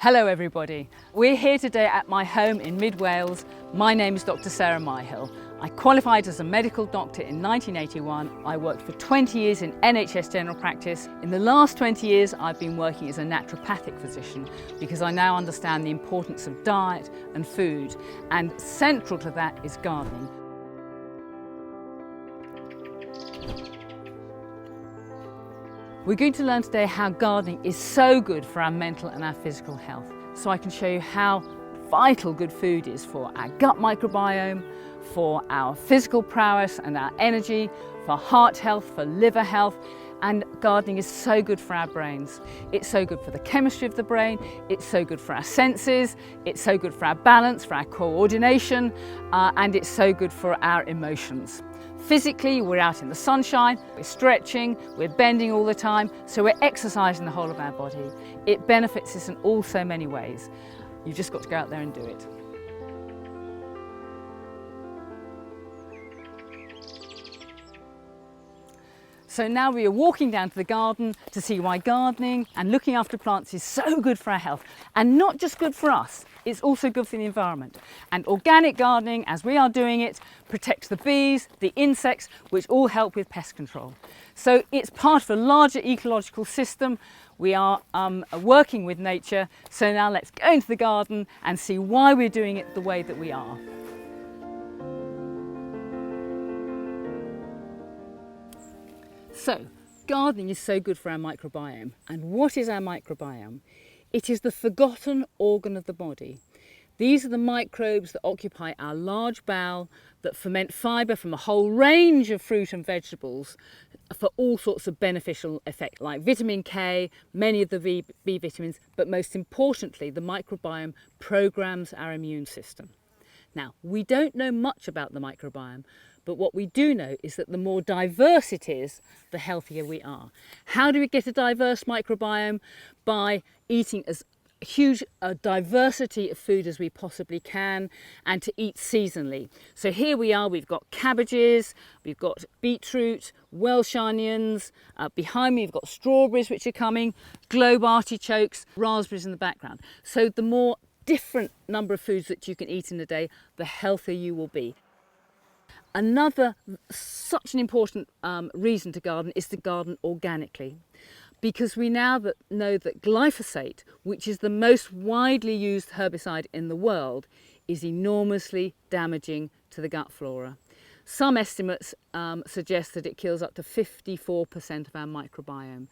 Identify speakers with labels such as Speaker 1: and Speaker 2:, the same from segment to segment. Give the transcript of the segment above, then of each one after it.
Speaker 1: Hello everybody, we're here today at my home in mid Wales. My name is Dr. Sarah Myhill. I qualified as a medical doctor in 1981. I worked for 20 years in NHS general practice. In the last 20 years I've been working as a naturopathic physician because I now understand the importance of diet and food, and central to that is gardening. We're going to learn today how gardening is so good for our mental and our physical health. So I can show you how vital good food is for our gut microbiome, for our physical prowess and our energy, for heart health, for liver health, and gardening is so good for our brains. It's so good for the chemistry of the brain, it's so good for our senses, it's so good for our balance, for our coordination, and it's so good for our emotions. Physically, we're out in the sunshine, we're stretching, we're bending all the time, so we're exercising the whole of our body. It benefits us in all so many ways. You've just got to go out there and do it. So now we are walking down to the garden to see why gardening and looking after plants is so good for our health, and not just good for us, it's also good for the environment. And organic gardening, as we are doing it, protects the bees, the insects, which all help with pest control. So it's part of a larger ecological system. We are working with nature. So now let's go into the garden and see why we're doing it the way that we are. So, gardening is so good for our microbiome. And what is our microbiome? It is the forgotten organ of the body. These are the microbes that occupy our large bowel, that ferment fibre from a whole range of fruit and vegetables for all sorts of beneficial effects, like vitamin K, many of the B vitamins, but most importantly, the microbiome programs our immune system. Now, we don't know much about the microbiome, but what we do know is that the more diverse it is, the healthier we are. How do we get a diverse microbiome? By eating as huge a diversity of food as we possibly can, and to eat seasonally. So here we are, we've got cabbages, we've got beetroot, Welsh onions, behind me we've got strawberries which are coming, globe artichokes, raspberries in the background. So the more different number of foods that you can eat in a day, the healthier you will be. Another such an important reason to garden is to garden organically, because we now know that glyphosate, which is the most widely used herbicide in the world, is enormously damaging to the gut flora. Some estimates suggest that it kills up to 54% of our microbiome.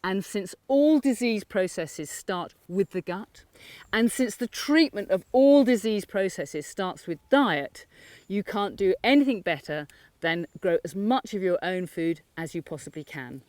Speaker 1: And since all disease processes start with the gut, and since the treatment of all disease processes starts with diet, you can't do anything better than grow as much of your own food as you possibly can.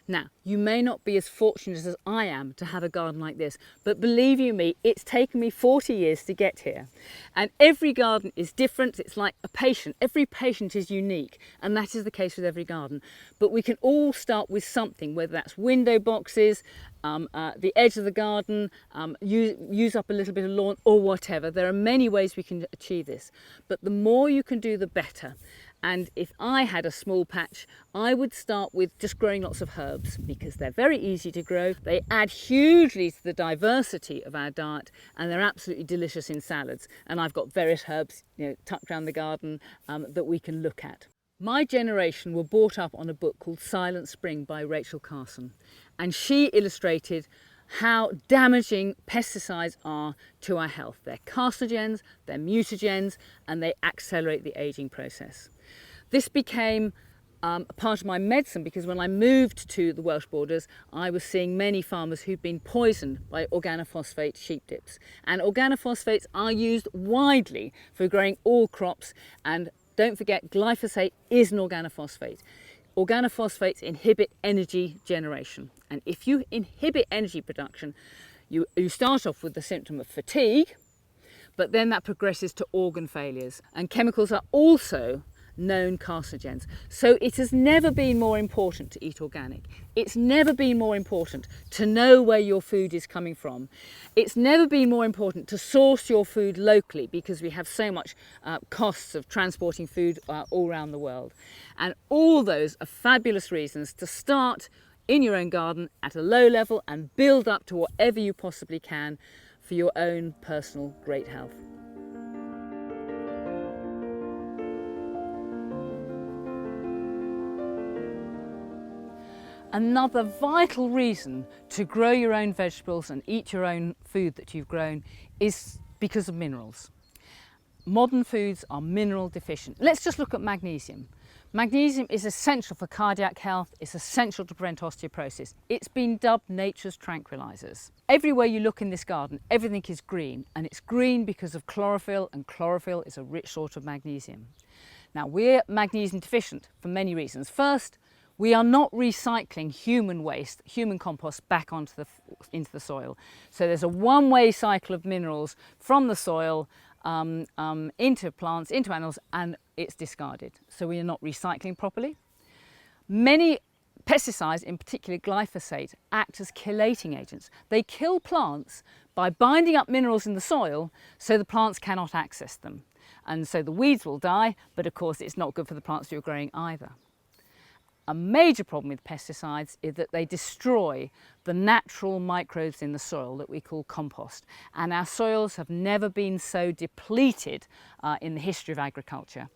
Speaker 1: Now, you may not be as fortunate as I am to have a garden like this, but believe you me, it's taken me 40 years to get here. And every garden is different. It's like a patient. Every patient is unique, and that is the case with every garden. But we can all start with something, whether that's window boxes, the edge of the garden, use up a little bit of lawn, or whatever. There are many ways we can achieve this, but the more you can do, the better. And if I had a small patch, I would start with just growing lots of herbs, because they're very easy to grow. They add hugely to the diversity of our diet, and they're absolutely delicious in salads. And I've got various herbs, tucked around the garden that we can look at. My generation were brought up on a book called Silent Spring by Rachel Carson, and she illustrated how damaging pesticides are to our health. They're carcinogens, they're mutagens, and they accelerate the aging process. This became part of my medicine because when I moved to the Welsh borders, I was seeing many farmers who'd been poisoned by organophosphate sheep dips. And organophosphates are used widely for growing all crops, and don't forget, glyphosate is an organophosphate. Organophosphates inhibit energy generation, and if you inhibit energy production, you start off with the symptom of fatigue, but then that progresses to organ failures, and chemicals are also known carcinogens. So it has never been more important to eat organic. It's never been more important to know where your food is coming from. It's never been more important to source your food locally, because we have so much costs of transporting food all around the world. And all those are fabulous reasons to start in your own garden at a low level and build up to whatever you possibly can for your own personal great health. Another vital reason to grow your own vegetables and eat your own food that you've grown is because of minerals. Modern foods are mineral deficient. Let's just look at magnesium. Magnesium is essential for cardiac health, it's essential to prevent osteoporosis. It's been dubbed nature's tranquilizers. Everywhere you look in this garden, everything is green, and it's green because of chlorophyll, and chlorophyll is a rich source of magnesium. Now, we're magnesium deficient for many reasons. First, we are not recycling human waste, human compost, back into the soil. So there's a one-way cycle of minerals from the soil into plants, into animals, and it's discarded. So we are not recycling properly. Many pesticides, in particular glyphosate, act as chelating agents. They kill plants by binding up minerals in the soil so the plants cannot access them. And so the weeds will die, but of course it's not good for the plants you're growing either. A major problem with pesticides is that they destroy the natural microbes in the soil that we call compost. And our soils have never been so depleted in the history of agriculture.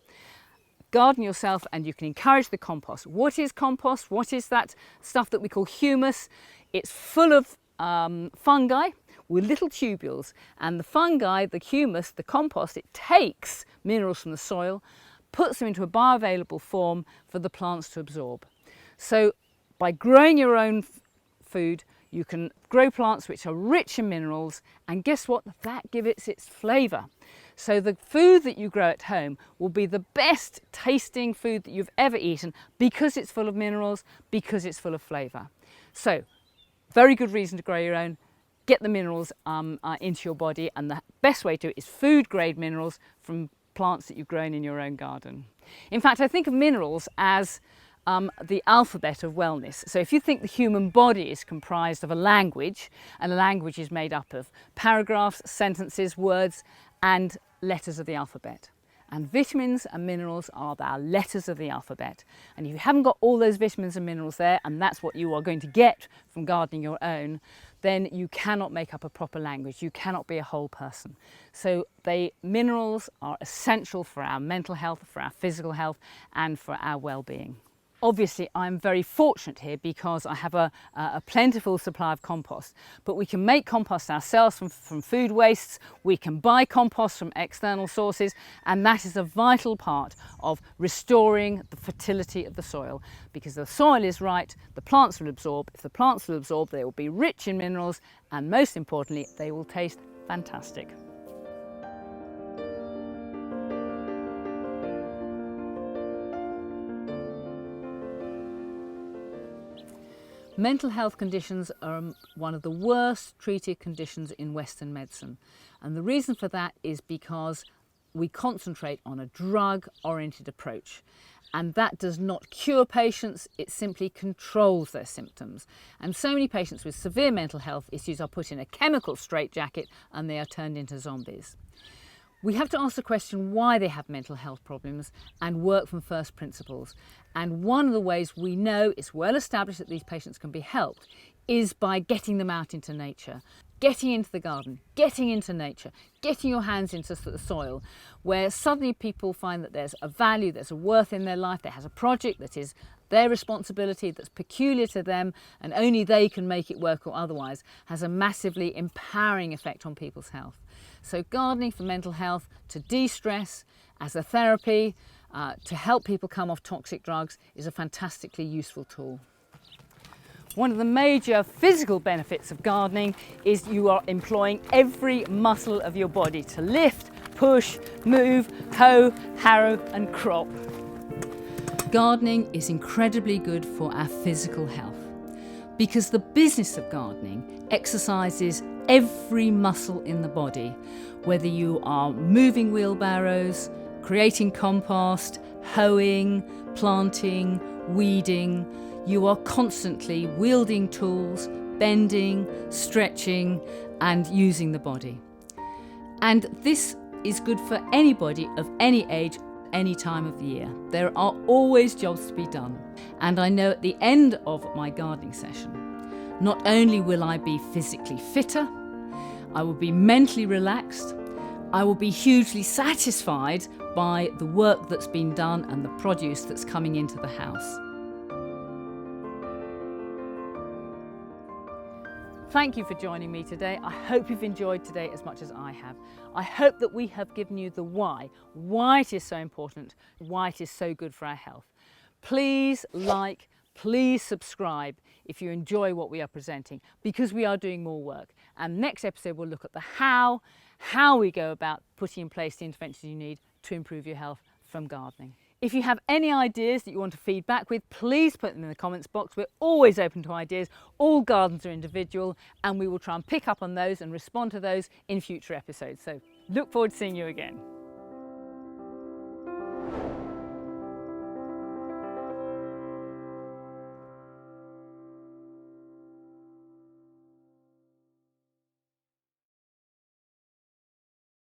Speaker 1: Garden yourself and you can encourage the compost. What is compost? What is that stuff that we call humus? It's full of fungi with little tubules. And the fungi, the humus, the compost, it takes minerals from the soil, puts them into a bioavailable form for the plants to absorb. So by growing your own food, you can grow plants which are rich in minerals, and guess what? That gives its flavour. So the food that you grow at home will be the best tasting food that you've ever eaten because it's full of minerals, because it's full of flavour. So very good reason to grow your own. Get the minerals into your body, and the best way to do it is food grade minerals from plants that you've grown in your own garden. In fact, I think of minerals as the alphabet of wellness. So if you think the human body is comprised of a language, and a language is made up of paragraphs, sentences, words, and letters of the alphabet. And vitamins and minerals are our letters of the alphabet. And if you haven't got all those vitamins and minerals there, and that's what you are going to get from gardening your own, then you cannot make up a proper language. You cannot be a whole person. So minerals are essential for our mental health, for our physical health, and for our well-being. Obviously, I'm very fortunate here because I have a plentiful supply of compost, but we can make compost ourselves from food wastes, we can buy compost from external sources, and that is a vital part of restoring the fertility of the soil. Because the soil is right, the plants will absorb. If the plants will absorb, they will be rich in minerals, and most importantly, they will taste fantastic. Mental health conditions are one of the worst treated conditions in Western medicine. And the reason for that is because we concentrate on a drug-oriented approach. And that does not cure patients, it simply controls their symptoms. And so many patients with severe mental health issues are put in a chemical straitjacket and they are turned into zombies. We have to ask the question why they have mental health problems and work from first principles. And one of the ways we know it's well established that these patients can be helped is by getting them out into nature, getting into the garden, getting into nature, getting your hands into the soil, where suddenly people find that there's a value, there's a worth in their life, there has a project that is their responsibility, that's peculiar to them, and only they can make it work or otherwise, has a massively empowering effect on people's health. So gardening for mental health, to de-stress, as a therapy, to help people come off toxic drugs is a fantastically useful tool. One of the major physical benefits of gardening is you are employing every muscle of your body to lift, push, move, hoe, harrow and crop. Gardening is incredibly good for our physical health because the business of gardening exercises every muscle in the body, whether you are moving wheelbarrows, creating compost, hoeing, planting, weeding. You are constantly wielding tools, bending, stretching, and using the body. And this is good for anybody of any age any time of the year. There are always jobs to be done. And I know at the end of my gardening session, not only will I be physically fitter, I will be mentally relaxed, I will be hugely satisfied by the work that's been done and the produce that's coming into the house. Thank you for joining me today. I hope you've enjoyed today as much as I have. I hope that we have given you the why it is so important, why it is so good for our health. Please like, please subscribe if you enjoy what we are presenting, because we are doing more work. And next episode we'll look at the how we go about putting in place the interventions you need to improve your health from gardening. If you have any ideas that you want to feed back with, please put them in the comments box. We're always open to ideas. All gardens are individual, and we will try and pick up on those and respond to those in future episodes. So look forward to seeing you again.